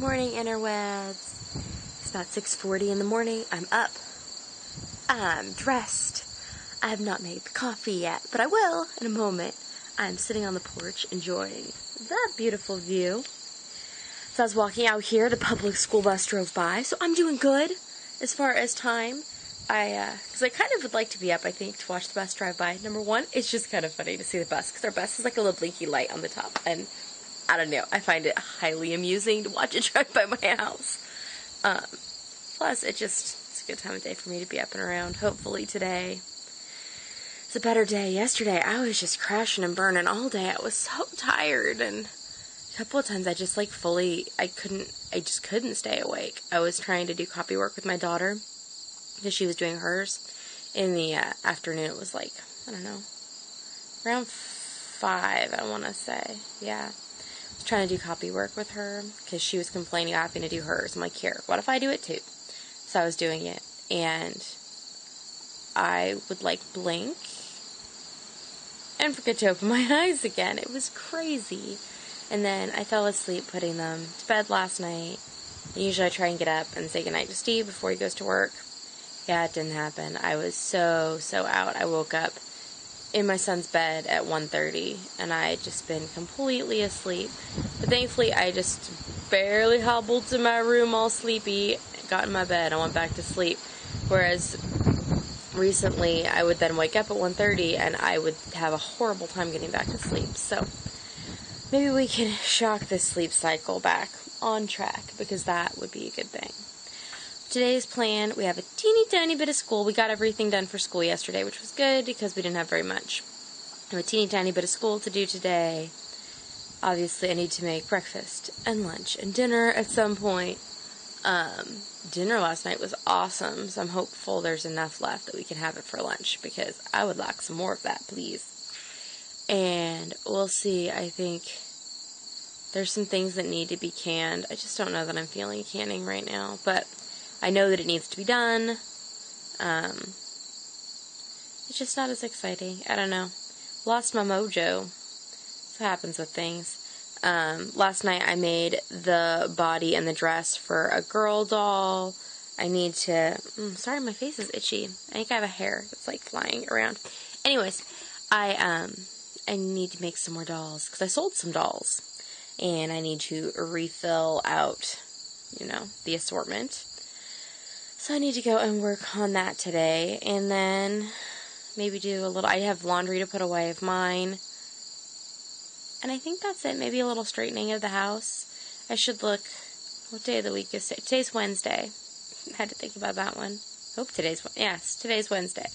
Morning, interwebs. It's about 6:40 in the morning. I'm up. I'm dressed. I have not made the coffee yet, but I will in a moment. I'm sitting on the porch enjoying that beautiful view. So I was walking out here, the public school bus drove by, so I'm doing good as far as time. Because I kind of would like to be up, I think, to watch the bus drive by. Number one, it's just kind of funny to see the bus, because our bus has like a little blinky light on the top, and I don't know, I find it highly amusing to watch it drive by my house. Plus, it's a good time of day for me to be up and around. Hopefully today it's a better day. Yesterday, I was just crashing and burning all day. I was so tired, and a couple of times I just like I just couldn't stay awake. I was trying to do copy work with my daughter, because she was doing hers in the afternoon. It was like, I don't know, around 5, I want to say. Yeah. I was trying to do copy work with her because she was complaining about having to do hers. I'm like, here, what if I do it too? So I was doing it, and I would like blink and forget to open my eyes again. It was crazy. And then I fell asleep putting them to bed last night. And usually I try and get up and say goodnight to Steve before he goes to work. Yeah, it didn't happen. I was so out. I woke up in my son's bed at 1:30, and I had just been completely asleep. But thankfully, I just barely hobbled to my room all sleepy, got in my bed, and went back to sleep. Whereas recently, I would then wake up at 1:30, and I would have a horrible time getting back to sleep. So maybe we can shock this sleep cycle back on track, because that would be a good thing. Today's plan, we have a teeny tiny bit of school. We got everything done for school yesterday, which was good because we didn't have very much. We have a teeny tiny bit of school to do today. Obviously, I need to make breakfast and lunch and dinner at some point. Dinner last night was awesome, so I'm hopeful there's enough left that we can have it for lunch, because I would like some more of that, please. And we'll see. I think there's some things that need to be canned. I just don't know that I'm feeling canning right now, but I know that it needs to be done. It's just not as exciting. I don't know. Lost my mojo. That's what happens with things. Last night I made the body and the dress for a girl doll. I need to... sorry, my face is itchy. I think I have a hair that's like flying around. Anyways, I need to make some more dolls, because I sold some dolls. And I need to refill out, the assortment. So I need to go and work on that today, and then maybe do a little, I have laundry to put away of mine, and I think that's it. Maybe a little straightening of the house. I should look, what day of the week is it? Today's Wednesday. I had to think about that one. Today's Wednesday.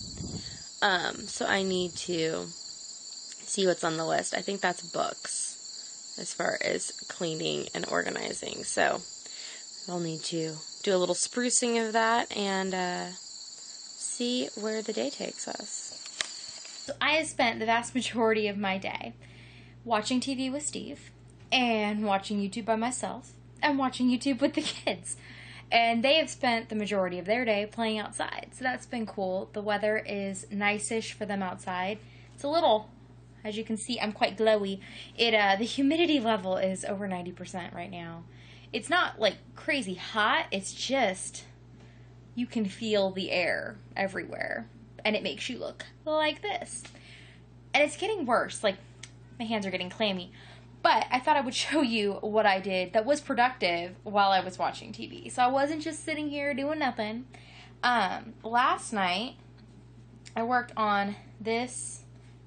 So I need to see what's on the list. I think that's books, as far as cleaning and organizing, so I'll need to do a little sprucing of that and see where the day takes us. So I have spent the vast majority of my day watching TV with Steve, and watching YouTube by myself, and watching YouTube with the kids. And they have spent the majority of their day playing outside, so that's been cool. The weather is nice-ish for them outside. It's a little, as you can see, I'm quite glowy. The humidity level is over 90% right now. It's not like crazy hot, it's just, you can feel the air everywhere, and it makes you look like this. And it's getting worse, like, my hands are getting clammy. But I thought I would show you what I did that was productive while I was watching TV. So I wasn't just sitting here doing nothing. Last night, I worked on this,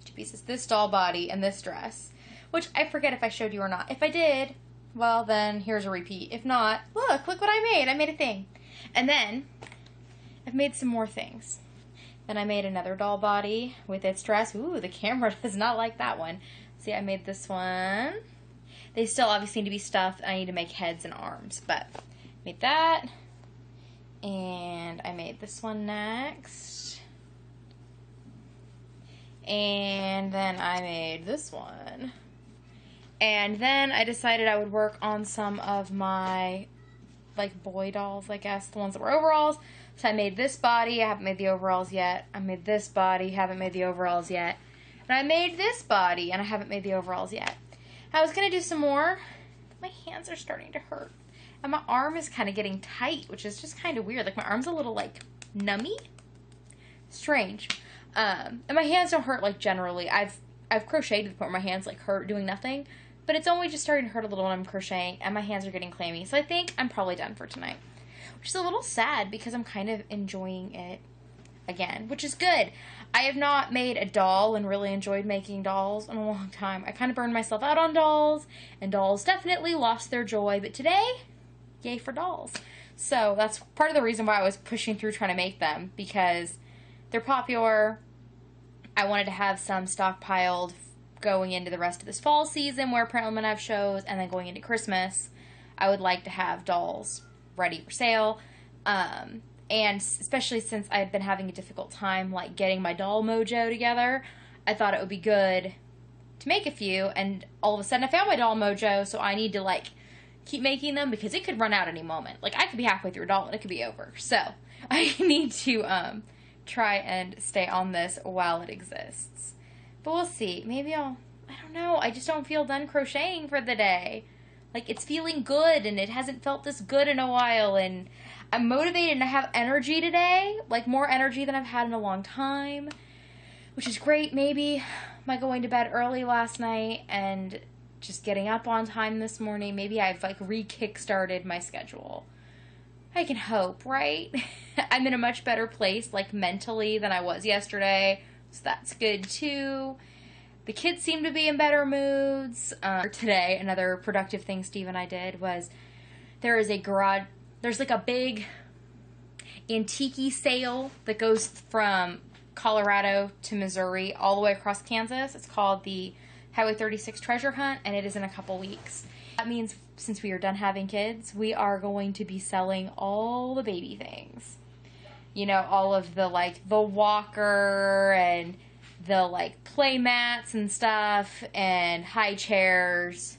2 pieces, this doll body and this dress, which I forget if I showed you or not. If I did, well, then here's a repeat. If not, look what I made. I made a thing. And then I've made some more things. Then I made another doll body with its dress. Ooh, the camera does not like that one. See, I made this one. They still obviously need to be stuffed. I need to make heads and arms, but I made that. And I made this one next. And then I made this one. And then I decided I would work on some of my, like, boy dolls, I guess, the ones that were overalls. So I made this body. I haven't made the overalls yet. I made this body. Haven't made the overalls yet. And I made this body, and I haven't made the overalls yet. I was going to do some more. My hands are starting to hurt. And my arm is kind of getting tight, which is just kind of weird. Like, my arm's a little, like, nummy. Strange. And my hands don't hurt, like, generally. I've crocheted to the point where my hands, like, hurt doing nothing. But it's only just starting to hurt a little when I'm crocheting, and my hands are getting clammy. So I think I'm probably done for tonight. Which is a little sad, because I'm kind of enjoying it again, which is good. I have not made a doll and really enjoyed making dolls in a long time. I kind of burned myself out on dolls, and dolls definitely lost their joy. But today, yay for dolls. So that's part of the reason why I was pushing through trying to make them, because they're popular. I wanted to have some stockpiled going into the rest of this fall season where apparently I'm going to have shows, and then going into Christmas, I would like to have dolls ready for sale. And especially since I had been having a difficult time, like, getting my doll Mojo together, I thought it would be good to make a few, and all of a sudden I found my doll Mojo, so I need to, like, keep making them, because it could run out any moment. Like, I could be halfway through a doll and it could be over. So, I need to, try and stay on this while it exists. But we'll see. Maybe I don't know, I just don't feel done crocheting for the day. Like, it's feeling good, and it hasn't felt this good in a while, and I'm motivated and I have energy today, like more energy than I've had in a long time, which is great. Maybe my going to bed early last night and just getting up on time this morning, maybe I've, like, re-kickstarted my schedule. I can hope, right? I'm in a much better place, like, mentally than I was yesterday, so that's good too. The kids seem to be in better moods. Today, another productive thing Steve and I did was, there's like a big antique sale that goes from Colorado to Missouri all the way across Kansas. It's called the Highway 36 Treasure Hunt, and it is in a couple weeks. That means since we are done having kids, we are going to be selling all the baby things. You know, all of the, like, the walker and the, like, play mats and stuff and high chairs.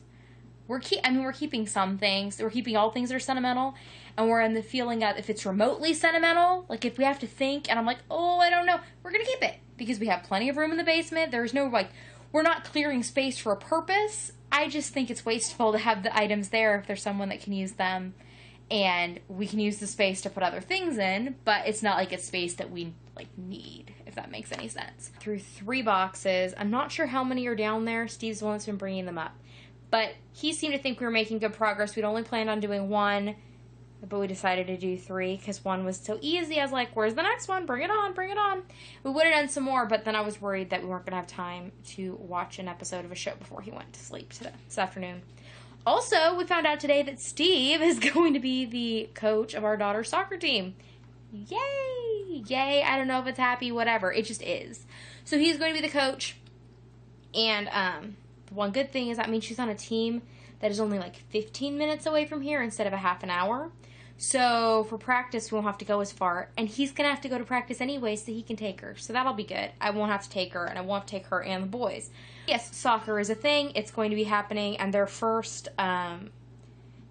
We're keeping some things. We're keeping all things that are sentimental, and we're in the feeling of if it's remotely sentimental, like if we have to think, and I'm like, oh, I don't know, we're going to keep it, because we have plenty of room in the basement. There's no, like, we're not clearing space for a purpose. I just think it's wasteful to have the items there if there's someone that can use them, and we can use the space to put other things in, but it's not like a space that we, like, need, if that makes any sense. Through 3 boxes. I'm not sure how many are down there. Steve's the one that's been bringing them up. But he seemed to think we were making good progress. We'd only planned on doing 1, but we decided to do 3 because 1 was so easy. I was like, where's the next one? Bring it on, bring it on. We would have done some more, but then I was worried that we weren't going to have time to watch an episode of a show before he went to sleep this afternoon. Also, we found out today that Steve is going to be the coach of our daughter's soccer team. Yay! Yay! I don't know if it's happy, whatever. It just is. So he's going to be the coach, and the one good thing is that means she's on a team that is only like 15 minutes away from here instead of a half an hour. So for practice, we won't have to go as far. And he's going to have to go to practice anyway, so he can take her. So that'll be good. I won't have to take her, and I won't have to take her and the boys. Yes, soccer is a thing. It's going to be happening, and their first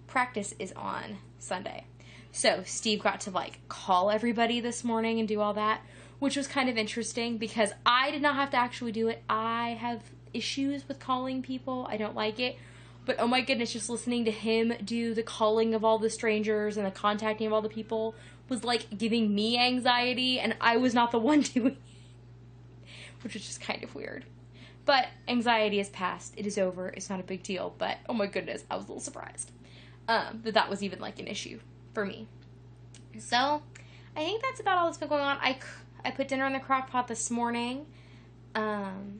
practice is on Sunday. So Steve got to, like, call everybody this morning and do all that, which was kind of interesting because I did not have to actually do it. I have issues with calling people. I don't like it. But oh my goodness, just listening to him do the calling of all the strangers and the contacting of all the people was like giving me anxiety, and I was not the one doing it, which was just kind of weird. But anxiety is past. It is over. It's not a big deal. But oh my goodness, I was a little surprised that was even like an issue for me. So I think that's about all that's been going on. I put dinner in the crock pot this morning.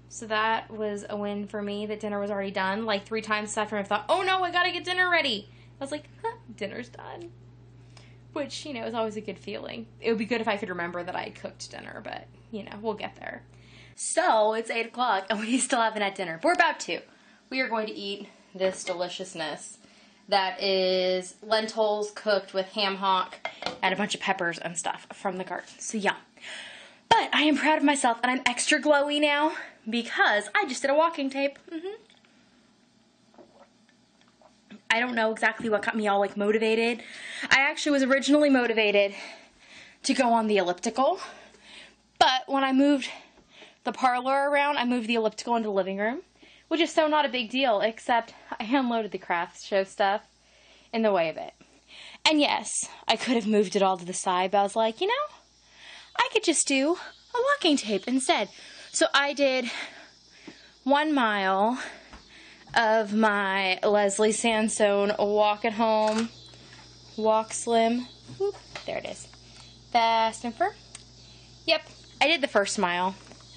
So that was a win for me, that dinner was already done. Like 3 times after I thought, oh no, I gotta get dinner ready. I was like, dinner's done. Which, you know, is always a good feeling. It would be good if I could remember that I cooked dinner, but, you know, we'll get there. So, it's 8 o'clock, and we still haven't had dinner. But we're about to. We are going to eat this deliciousness that is lentils cooked with ham hock and a bunch of peppers and stuff from the garden. So, yeah. But I am proud of myself, and I'm extra glowy now because I just did a walking tape. I don't know exactly what got me all, like, motivated. I actually was originally motivated to go on the elliptical, but when I moved the parlor around, I moved the elliptical into the living room, which is so not a big deal, except I unloaded the craft show stuff in the way of it. And yes, I could have moved it all to the side, but I was like, you know, I could just do a walking tape instead. So I did 1 mile of my Leslie Sansone walk at home, walk slim. Whoop, there it is. Fast and firm. Yep, I did the first mile.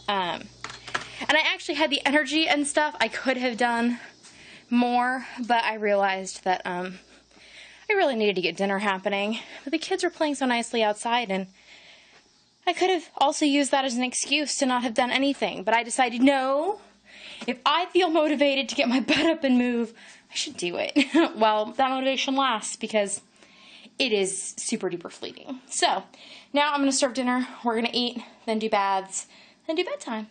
And I actually had the energy and stuff. I could have done more, but I realized that I really needed to get dinner happening. But the kids were playing so nicely outside, and I could have also used that as an excuse to not have done anything. But I decided, no, if I feel motivated to get my butt up and move, I should do it. Well, that motivation lasts because it is super duper fleeting. So now I'm going to serve dinner. We're going to eat, then do baths, then do bedtime.